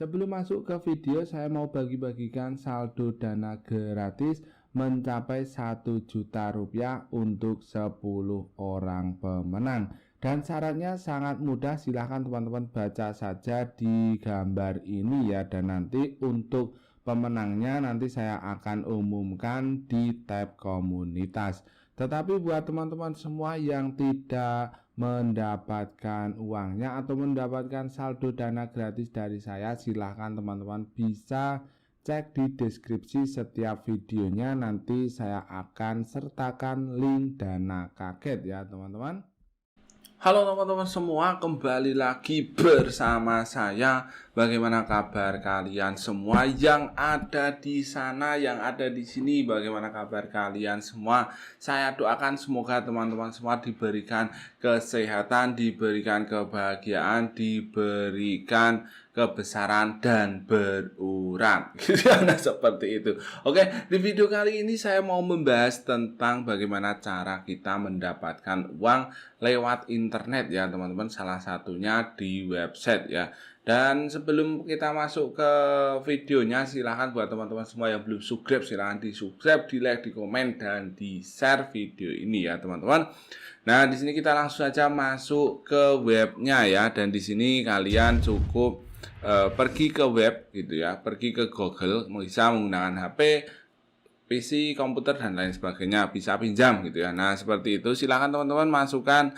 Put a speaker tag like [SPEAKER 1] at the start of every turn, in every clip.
[SPEAKER 1] Sebelum masuk ke video, saya mau bagi-bagikan saldo dana gratis mencapai 1 juta rupiah untuk 10 orang pemenang. Dan syaratnya sangat mudah, silahkan teman-teman baca saja di gambar ini ya. Dan nanti untuk pemenangnya nanti saya akan umumkan di tab komunitas. Tetapi buat teman-teman semua yang tidak mendapatkan uangnya atau mendapatkan saldo dana gratis dari saya, silahkan teman-teman bisa cek di deskripsi setiap videonya, nanti saya akan sertakan link dana kaget ya teman-teman. Halo teman-teman semua, kembali lagi bersama saya. Bagaimana kabar kalian semua yang ada di sana, yang ada di sini? Bagaimana kabar kalian semua? Saya doakan semoga teman-teman semua diberikan kesehatan, diberikan kebahagiaan, diberikan kebesaran dan berurat. Nah, seperti itu. Oke, di video kali ini saya mau membahas tentang bagaimana cara kita mendapatkan uang lewat internet ya teman-teman, salah satunya di website ya. Dan sebelum kita masuk ke videonya, silahkan buat teman-teman semua yang belum subscribe, silahkan di subscribe, di like, di komen, dan di share video ini ya teman-teman. Nah, di sini kita langsung saja masuk ke webnya ya. Dan di sini kalian cukup pergi ke web gitu ya, pergi ke Google, bisa menggunakan HP, PC, komputer, dan lain sebagainya, bisa pinjam gitu ya. Nah, seperti itu. Silahkan teman-teman masukkan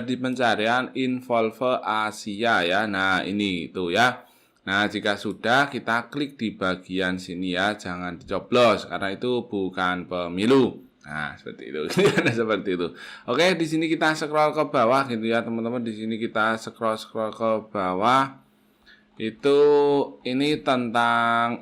[SPEAKER 1] di pencarian Involve Asia ya. Nah, ini itu ya. Nah, jika sudah, kita klik di bagian sini ya, jangan dicoblos karena itu bukan pemilu. Nah, seperti itu. Nah, seperti itu. Oke, di sini kita scroll ke bawah gitu ya, teman-teman. Di sini kita scroll ke bawah. Itu ini tentang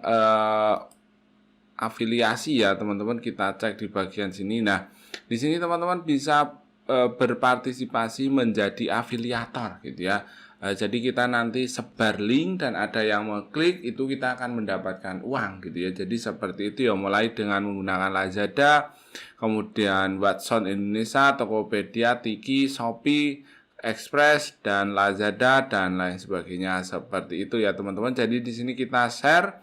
[SPEAKER 1] afiliasi ya teman-teman, kita cek di bagian sini. Nah, di sini teman-teman bisa berpartisipasi menjadi afiliator gitu ya. Jadi kita nanti sebar link dan ada yang mengklik, itu kita akan mendapatkan uang gitu ya. Jadi seperti itu ya, mulai dengan menggunakan Lazada, kemudian Watson Indonesia, Tokopedia, Tiki, Shopee, Express, dan Lazada, dan lain sebagainya. Seperti itu ya teman-teman. Jadi di sini kita share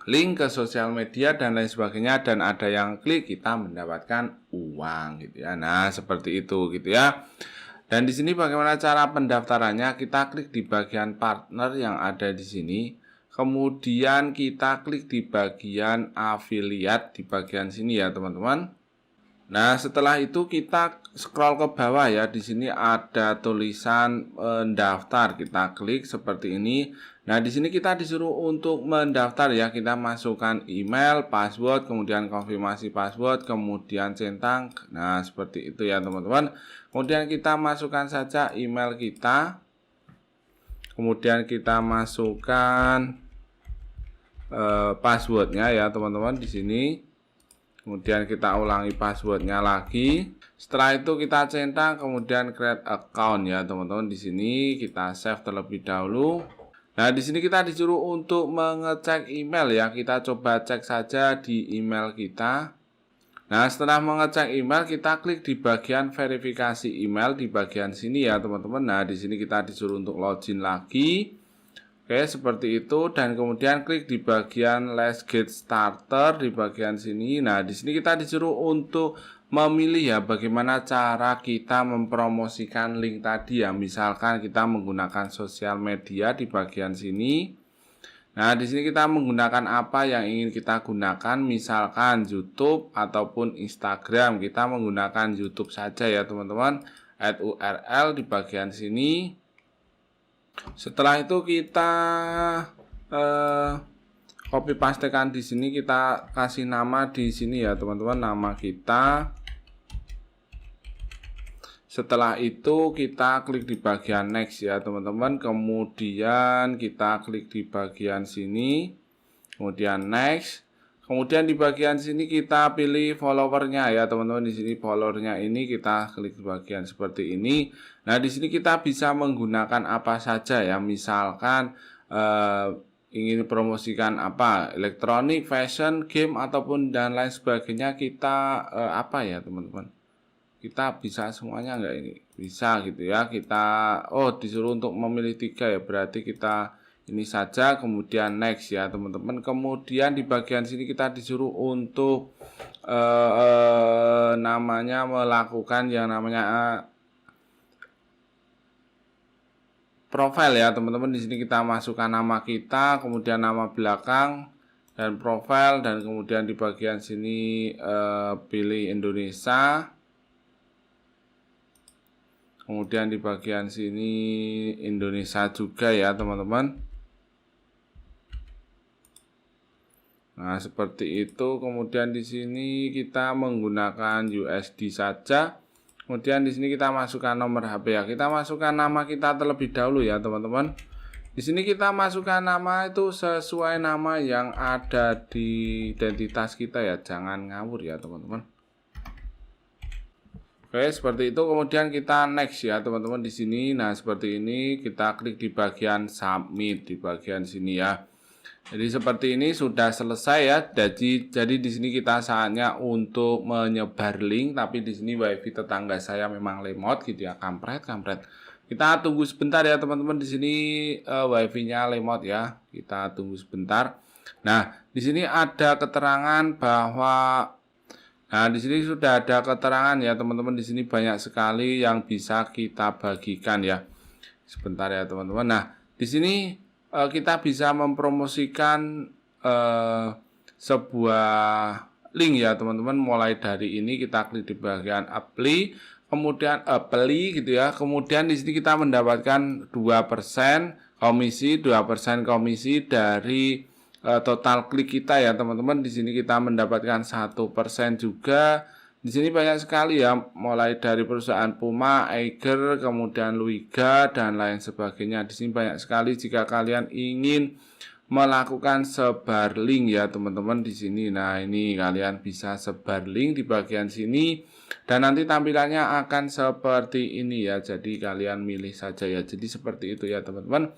[SPEAKER 1] link ke sosial media dan lain sebagainya, dan ada yang klik, kita mendapatkan uang gitu ya. Nah, seperti itu gitu ya. Dan di sini bagaimana cara pendaftarannya? Kita klik di bagian partner yang ada di sini. Kemudian kita klik di bagian affiliate di bagian sini ya, teman-teman. Nah, setelah itu kita scroll ke bawah ya. Di sini ada tulisan mendaftar. Kita klik seperti ini. Nah, di sini kita disuruh untuk mendaftar ya. Kita masukkan email, password, kemudian konfirmasi password, kemudian centang. Nah, seperti itu ya, teman-teman. Kemudian kita masukkan saja email kita. Kemudian kita masukkan passwordnya ya, teman-teman, di sini. Kemudian kita ulangi passwordnya lagi. Setelah itu kita centang, kemudian create account ya teman-teman. Di sini kita save terlebih dahulu. Nah, di sini kita disuruh untuk mengecek email ya. Kita coba cek saja di email kita. Nah, setelah mengecek email, kita klik di bagian verifikasi email di bagian sini ya teman-teman. Nah, di sini kita disuruh untuk login lagi. Oke, seperti itu, dan kemudian klik di bagian Let's Get Started di bagian sini. Nah, di sini kita disuruh untuk memilih ya bagaimana cara kita mempromosikan link tadi ya. Misalkan kita menggunakan sosial media di bagian sini. Nah, di sini kita menggunakan apa yang ingin kita gunakan, misalkan YouTube ataupun Instagram. Kita menggunakan YouTube saja ya, teman-teman. Add URL di bagian sini. Setelah itu kita copy pastekan di sini, kita kasih nama di sini ya teman-teman, nama kita. Setelah itu kita klik di bagian next ya teman-teman, kemudian kita klik di bagian sini, kemudian next. Kemudian di bagian sini kita pilih followernya ya teman-teman. Di sini followernya ini kita klik di bagian seperti ini. Nah, di sini kita bisa menggunakan apa saja ya. Misalkan ingin promosikan apa, elektronik, fashion, game, ataupun dan lain sebagainya. Kita apa ya teman-teman? Kita bisa semuanya enggak ini? Bisa gitu ya. Kita disuruh untuk memilih 3 ya. Berarti kita Ini saja, kemudian next ya teman-teman. Kemudian di bagian sini kita disuruh untuk namanya melakukan yang namanya profil ya teman-teman. Di sini kita masukkan nama kita, kemudian nama belakang dan profil, dan kemudian di bagian sini pilih Indonesia. Kemudian di bagian sini Indonesia juga ya teman-teman. Nah, seperti itu. Kemudian di sini kita menggunakan USD saja. Kemudian di sini kita masukkan nomor HP ya. Kita masukkan nama kita terlebih dahulu ya, teman-teman. Di sini kita masukkan nama itu sesuai nama yang ada di identitas kita ya. Jangan ngawur ya, teman-teman. Oke, seperti itu. Kemudian kita next ya, teman-teman di sini. Nah, seperti ini kita klik di bagian submit di bagian sini ya. Jadi seperti ini sudah selesai ya. Jadi di sini kita saatnya untuk menyebar link, tapi di sini wifi tetangga saya memang lemot gitu ya, kampret. Kita tunggu sebentar ya teman-teman, di sini wifi-nya lemot ya. Kita tunggu sebentar. Nah, di sini ada keterangan bahwa di sini sudah ada keterangan ya teman-teman, di sini banyak sekali yang bisa kita bagikan ya. Sebentar ya teman-teman. Nah, di sini kita bisa mempromosikan sebuah link ya teman-teman. Mulai dari ini kita klik di bagian apply, kemudian apply gitu ya. Kemudian di sini kita mendapatkan 2% komisi, 2% komisi dari total klik kita ya teman-teman. Di sini kita mendapatkan 1% juga. Di sini banyak sekali ya, mulai dari perusahaan Puma, Eiger, kemudian Luiga dan lain sebagainya. Di sini banyak sekali jika kalian ingin melakukan sebar link ya teman-teman di sini. Nah, ini kalian bisa sebar link di bagian sini dan nanti tampilannya akan seperti ini ya. Jadi kalian milih saja ya. Jadi seperti itu ya teman-teman.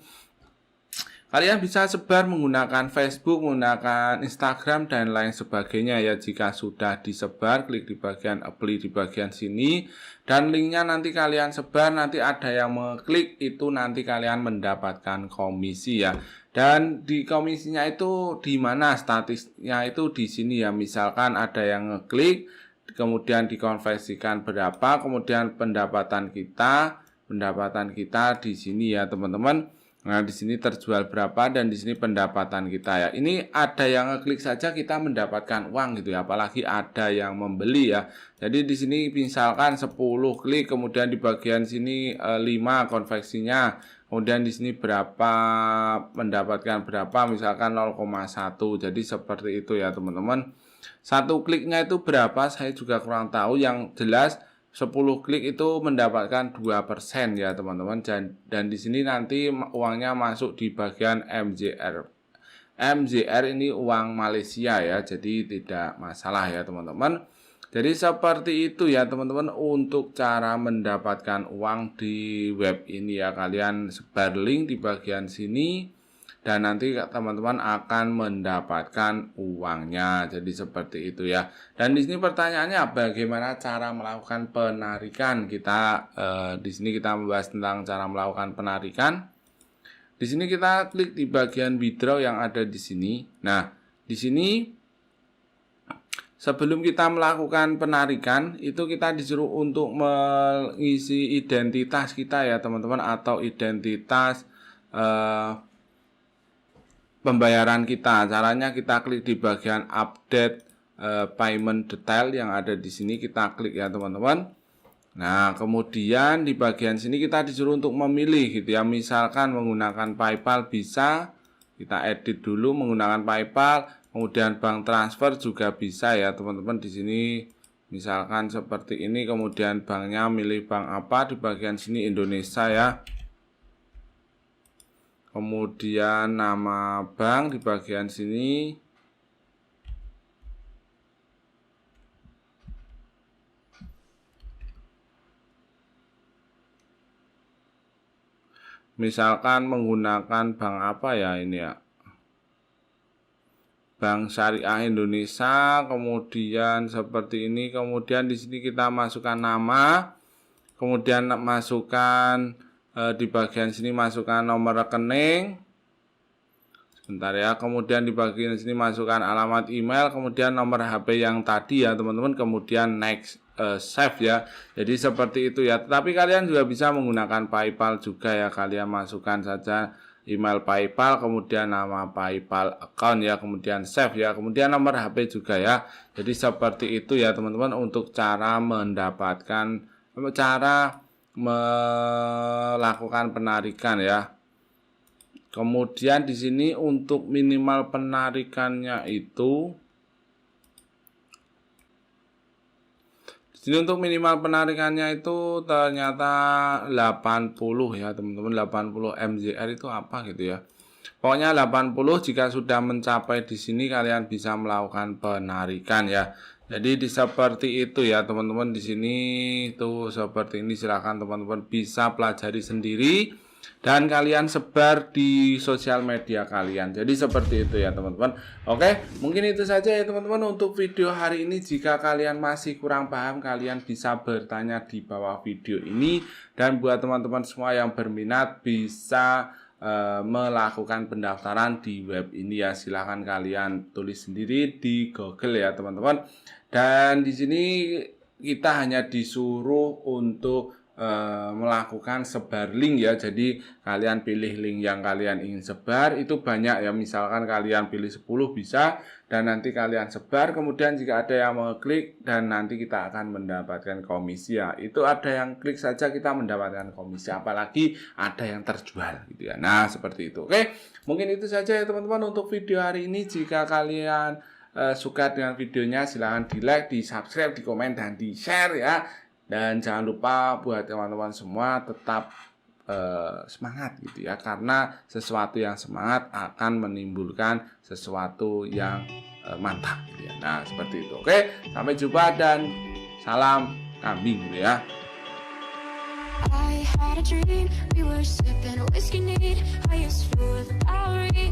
[SPEAKER 1] Kalian bisa sebar menggunakan Facebook, menggunakan Instagram, dan lain sebagainya ya. Jika sudah disebar, klik di bagian apply di bagian sini. Dan linknya nanti kalian sebar, nanti ada yang mengklik, itu nanti kalian mendapatkan komisi ya. Dan di komisinya itu di mana statistiknya itu di sini ya. Misalkan ada yang ngeklik, kemudian dikonversikan berapa, kemudian pendapatan kita di sini ya teman-teman. Nah, di sini terjual berapa dan di sini pendapatan kita ya. Ini ada yang ngeklik saja kita mendapatkan uang gitu ya. Apalagi ada yang membeli ya. Jadi di sini misalkan 10 klik, kemudian di bagian sini 5 konversinya. Kemudian di sini berapa mendapatkan berapa, misalkan 0,1. Jadi seperti itu ya, teman-teman. Satu kliknya itu berapa saya juga kurang tahu, yang jelas 10 klik itu mendapatkan 2% ya teman-teman, dan di sini nanti uangnya masuk di bagian MZR. MZR ini uang Malaysia ya, jadi tidak masalah ya teman-teman. Jadi seperti itu ya teman-teman untuk cara mendapatkan uang di web ini ya. Kalian sebar link di bagian sini dan nanti teman-teman akan mendapatkan uangnya. Jadi seperti itu ya. Dan di sini pertanyaannya bagaimana cara melakukan penarikan? Kita di sini kita membahas tentang cara melakukan penarikan. Di sini kita klik di bagian withdraw yang ada di sini. Nah, di sini sebelum kita melakukan penarikan itu kita disuruh untuk mengisi identitas kita ya teman-teman, atau identitas pembayaran kita. Caranya kita klik di bagian update payment detail yang ada di sini, kita klik ya teman-teman. Nah, kemudian di bagian sini kita disuruh untuk memilih gitu ya. Misalkan menggunakan PayPal bisa, kita edit dulu menggunakan PayPal, kemudian bank transfer juga bisa ya teman-teman. Di sini misalkan seperti ini, kemudian banknya milih bank apa, di bagian sini Indonesia ya. Kemudian nama bank di bagian sini. Misalkan menggunakan bank apa ya ini ya. Bank Syariah Indonesia, kemudian seperti ini. Kemudian di sini kita masukkan nama. Kemudian masukkan di bagian sini masukkan nomor rekening. Sebentar ya, kemudian di bagian sini masukkan alamat email, kemudian nomor HP yang tadi ya teman-teman, kemudian next save ya. Jadi seperti itu ya. Tapi kalian juga bisa menggunakan PayPal juga ya. Kalian masukkan saja email PayPal, kemudian nama PayPal account ya, kemudian save ya, kemudian nomor HP juga ya. Jadi seperti itu ya teman-teman untuk cara melakukan penarikan ya. Kemudian di sini untuk minimal penarikannya itu, ternyata 80 ya teman-teman. 80 MZR itu apa gitu ya. Pokoknya 80, jika sudah mencapai di sini kalian bisa melakukan penarikan ya. Jadi seperti itu ya teman-teman. Di sini tuh seperti ini, silahkan teman-teman bisa pelajari sendiri dan kalian sebar di sosial media kalian. Jadi seperti itu ya teman-teman. Oke, mungkin itu saja ya teman-teman untuk video hari ini. Jika kalian masih kurang paham, kalian bisa bertanya di bawah video ini. Dan buat teman-teman semua yang berminat bisa melakukan pendaftaran di web ini ya. Silahkan kalian tulis sendiri di Google ya teman-teman. Dan di sini kita hanya disuruh untuk melakukan sebar link ya. Jadi kalian pilih link yang kalian ingin sebar, itu banyak ya, misalkan kalian pilih 10 bisa, dan nanti kalian sebar, kemudian jika ada yang mau klik dan nanti kita akan mendapatkan komisi ya. Itu ada yang klik saja kita mendapatkan komisi, apalagi ada yang terjual gitu ya. Nah seperti itu. Oke, mungkin itu saja ya teman-teman untuk video hari ini. Jika kalian suka dengan videonya, silahkan di like, di subscribe, di komen, dan di share ya. Dan jangan lupa buat teman-teman semua tetap semangat gitu ya, karena sesuatu yang semangat akan menimbulkan sesuatu yang mantap gitu ya. Nah seperti itu. Oke, sampai jumpa dan salam kambing gitu ya.
[SPEAKER 2] I had a dream, we were sipping whiskey neat. I used to the Bowery.